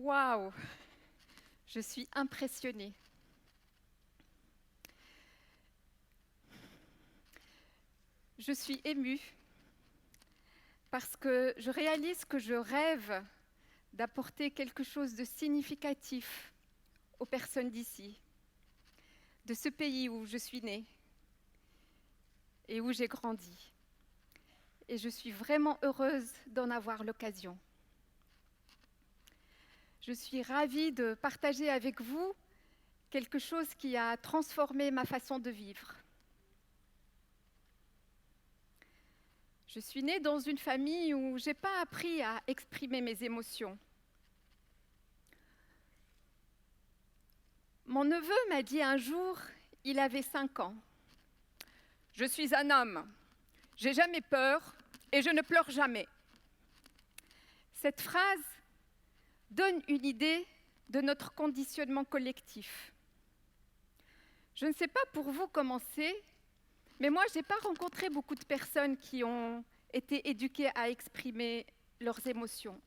Waouh! Je suis impressionnée. Je suis émue parce que je réalise que je rêve d'apporter quelque chose de significatif aux personnes d'ici, de ce pays où je suis née et où j'ai grandi. Et je suis vraiment heureuse d'en avoir l'occasion. Je suis ravie de partager avec vous quelque chose qui a transformé ma façon de vivre. Je suis née dans une famille où je n'ai pas appris à exprimer mes émotions. Mon neveu m'a dit un jour, il avait 5 ans, « Je suis un homme, j'ai jamais peur et je ne pleure jamais. » Cette phrase donne une idée de notre conditionnement collectif. Je ne sais pas pour vous comment c'est, mais moi, je n'ai pas rencontré beaucoup de personnes qui ont été éduquées à exprimer leurs émotions.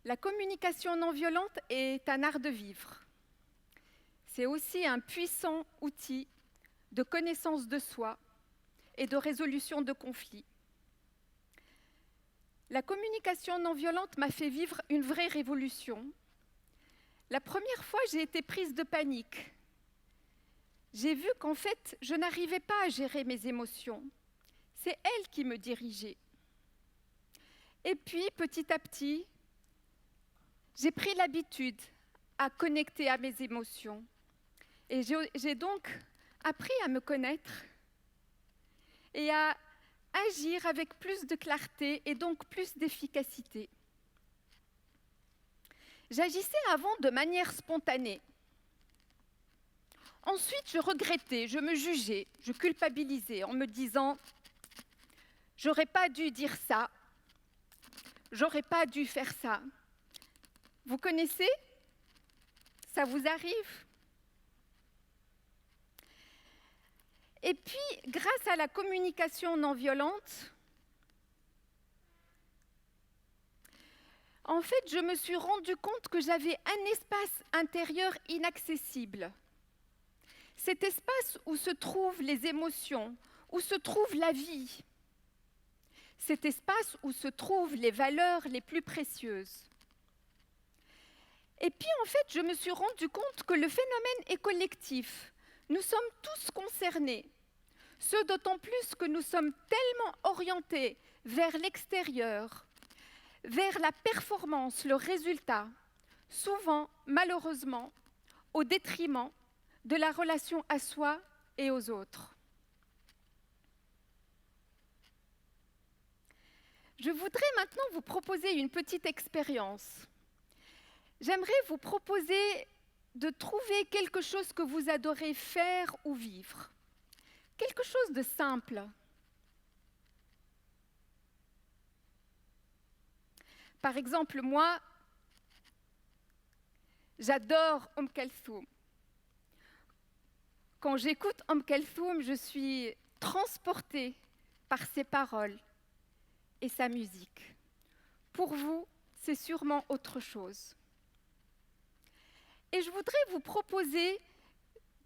La communication non violente est un art de vivre. C'est aussi un puissant outil de connaissance de soi et de résolution de conflits. La communication non violente m'a fait vivre une vraie révolution. La première fois, j'ai été prise de panique. J'ai vu qu'en fait, je n'arrivais pas à gérer mes émotions. C'est elles qui me dirigeaient. Et puis, petit à petit, j'ai pris l'habitude à connecter à mes émotions. Et j'ai donc appris à me connaître et à agir avec plus de clarté et donc plus d'efficacité. J'agissais avant de manière spontanée. Ensuite, je regrettais, je me jugeais, je culpabilisais en me disant « j'aurais pas dû dire ça, j'aurais pas dû faire ça ». Vous connaissez? Ça vous arrive? Et puis, grâce à la communication non violente, en fait, je me suis rendu compte que j'avais un espace intérieur inaccessible. Cet espace où se trouvent les émotions, où se trouve la vie. Cet espace où se trouvent les valeurs les plus précieuses. Et puis, en fait, je me suis rendu compte que le phénomène est collectif. Nous sommes tous concernés. Ce d'autant plus que nous sommes tellement orientés vers l'extérieur, vers la performance, le résultat, souvent, malheureusement, au détriment de la relation à soi et aux autres. Je voudrais maintenant vous proposer une petite expérience. J'aimerais vous proposer de trouver quelque chose que vous adorez faire ou vivre. Quelque chose de simple. Par exemple, moi, j'adore Kalthoum. Quand j'écoute Kalthoum, je suis transportée par ses paroles et sa musique. Pour vous, c'est sûrement autre chose. Et je voudrais vous proposer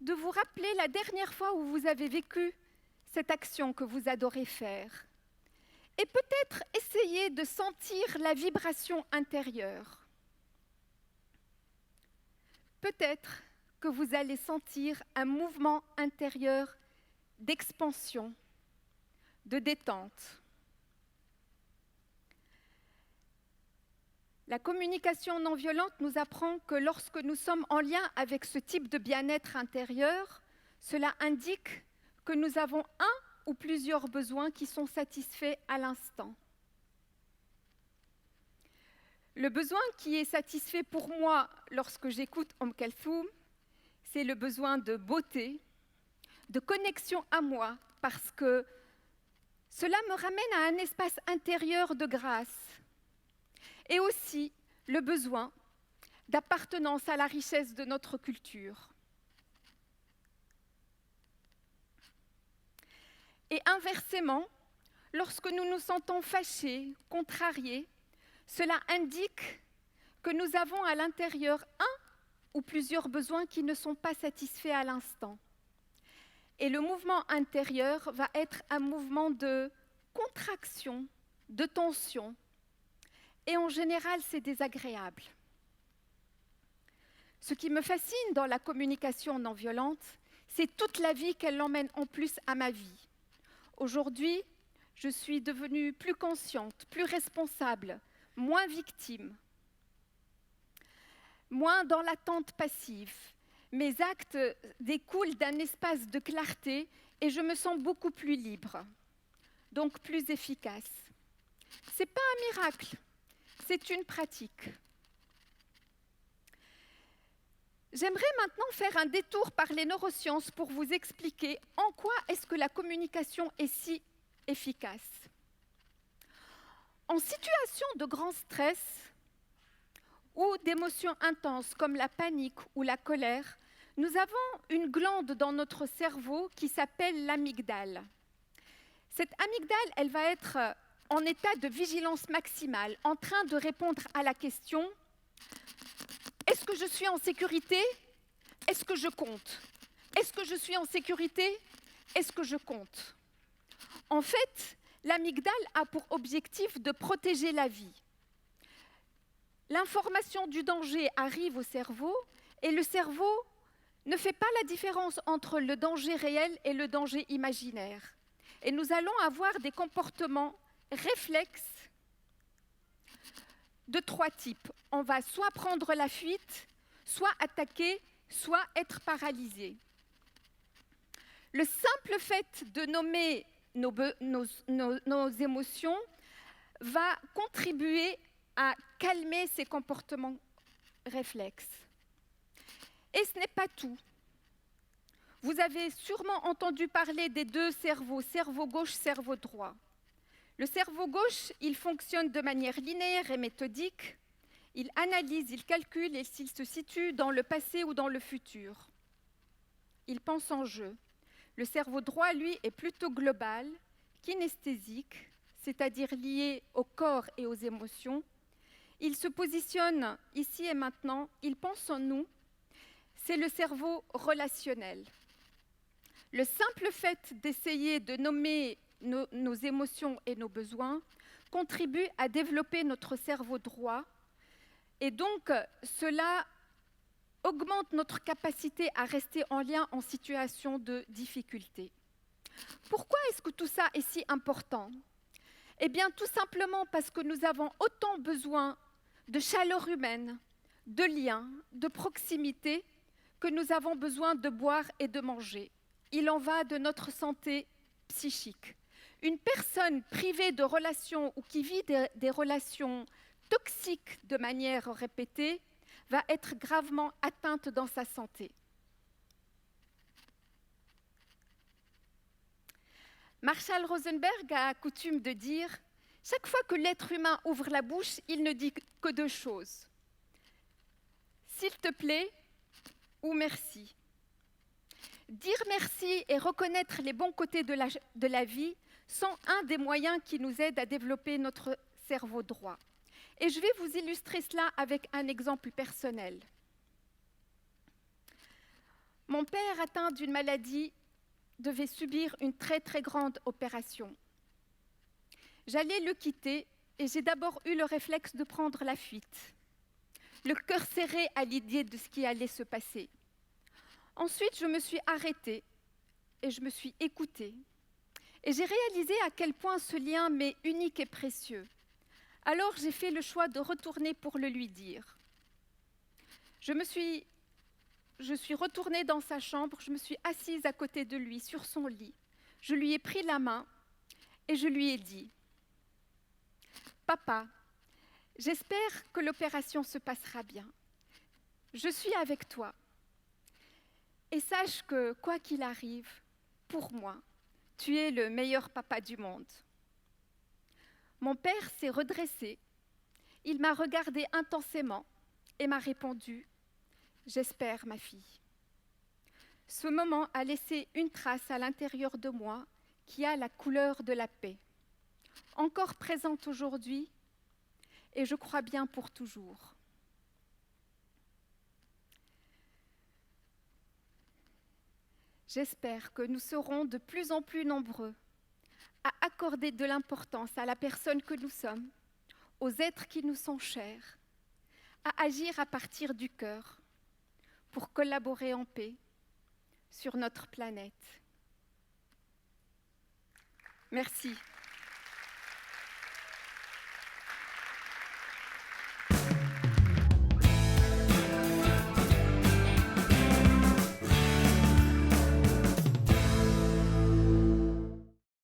de vous rappeler la dernière fois où vous avez vécu cette action que vous adorez faire. Et peut-être essayer de sentir la vibration intérieure. Peut-être que vous allez sentir un mouvement intérieur d'expansion, de détente. La communication non violente nous apprend que lorsque nous sommes en lien avec ce type de bien-être intérieur, cela indique que nous avons un ou plusieurs besoins qui sont satisfaits à l'instant. Le besoin qui est satisfait pour moi lorsque j'écoute Kalthoum, c'est le besoin de beauté, de connexion à moi, parce que cela me ramène à un espace intérieur de grâce. Et aussi le besoin d'appartenance à la richesse de notre culture. Et inversement, lorsque nous nous sentons fâchés, contrariés, Cela indique que nous avons à l'intérieur un ou plusieurs besoins qui ne sont pas satisfaits à l'instant. Et le mouvement intérieur va être un mouvement de contraction, de tension. Et en général, c'est désagréable. Ce qui me fascine dans la communication non violente, c'est toute la vie qu'elle emmène en plus à ma vie. Aujourd'hui, je suis devenue plus consciente, plus responsable, moins victime, moins dans l'attente passive. Mes actes découlent d'un espace de clarté et je me sens beaucoup plus libre, donc plus efficace. Ce n'est pas un miracle, c'est une pratique. J'aimerais maintenant faire un détour par les neurosciences pour vous expliquer en quoi est-ce que la communication est si efficace. En situation de grand stress ou d'émotions intenses comme la panique ou la colère, nous avons une glande dans notre cerveau qui s'appelle l'amygdale. Cette amygdale, elle va être en état de vigilance maximale, en train de répondre à la question « Est-ce que je suis en sécurité? Est-ce que je compte? Est-ce que je suis en sécurité? Est-ce que je compte ?» En fait, l'amygdale a pour objectif de protéger la vie. L'information du danger arrive au cerveau et le cerveau ne fait pas la différence entre le danger réel et le danger imaginaire. Et nous allons avoir des comportements réflexes de trois types. On va soit prendre la fuite, soit attaquer, soit être paralysé. Le simple fait de nommer nos émotions va contribuer à calmer ces comportements réflexes. Et ce n'est pas tout. Vous avez sûrement entendu parler des deux cerveaux, cerveau gauche, cerveau droit. Le cerveau gauche, il fonctionne de manière linéaire et méthodique. Il analyse, il calcule et s'il se situe dans le passé ou dans le futur. Il pense en jeu. Le cerveau droit, lui, est plutôt global, kinesthésique, c'est-à-dire lié au corps et aux émotions. Il se positionne ici et maintenant, il pense en nous. C'est le cerveau relationnel. Le simple fait d'essayer de nommer nos émotions et nos besoins contribue à développer notre cerveau droit et donc cela augmente notre capacité à rester en lien en situation de difficulté. Pourquoi est-ce que tout ça est si important? Eh bien, tout simplement parce que nous avons autant besoin de chaleur humaine, de liens, de proximité, que nous avons besoin de boire et de manger. Il en va de notre santé psychique. Une personne privée de relations ou qui vit des relations toxiques de manière répétée va être gravement atteinte dans sa santé. Marshall Rosenberg a coutume de dire « Chaque fois que l'être humain ouvre la bouche, il ne dit que deux choses. S'il te plaît ou merci. » Dire merci et reconnaître les bons côtés de la vie sont un des moyens qui nous aident à développer notre cerveau droit. Et je vais vous illustrer cela avec un exemple personnel. Mon père, atteint d'une maladie, devait subir une très très grande opération. J'allais le quitter et j'ai d'abord eu le réflexe de prendre la fuite, le cœur serré à l'idée de ce qui allait se passer. Ensuite, je me suis arrêtée et je me suis écoutée. Et j'ai réalisé à quel point ce lien m'est unique et précieux. Alors, j'ai fait le choix de retourner pour le lui dire. Je suis retournée dans sa chambre, je me suis assise à côté de lui, sur son lit. Je lui ai pris la main et je lui ai dit « Papa, j'espère que l'opération se passera bien. Je suis avec toi. Et sache que, quoi qu'il arrive, pour moi, tu es le meilleur papa du monde. » Mon père s'est redressé, il m'a regardée intensément et m'a répondu « J'espère, ma fille. » Ce moment a laissé une trace à l'intérieur de moi qui a la couleur de la paix. Encore présente aujourd'hui, et je crois bien pour toujours. J'espère que nous serons de plus en plus nombreux à accorder de l'importance à la personne que nous sommes, aux êtres qui nous sont chers, à agir à partir du cœur pour collaborer en paix sur notre planète. Merci.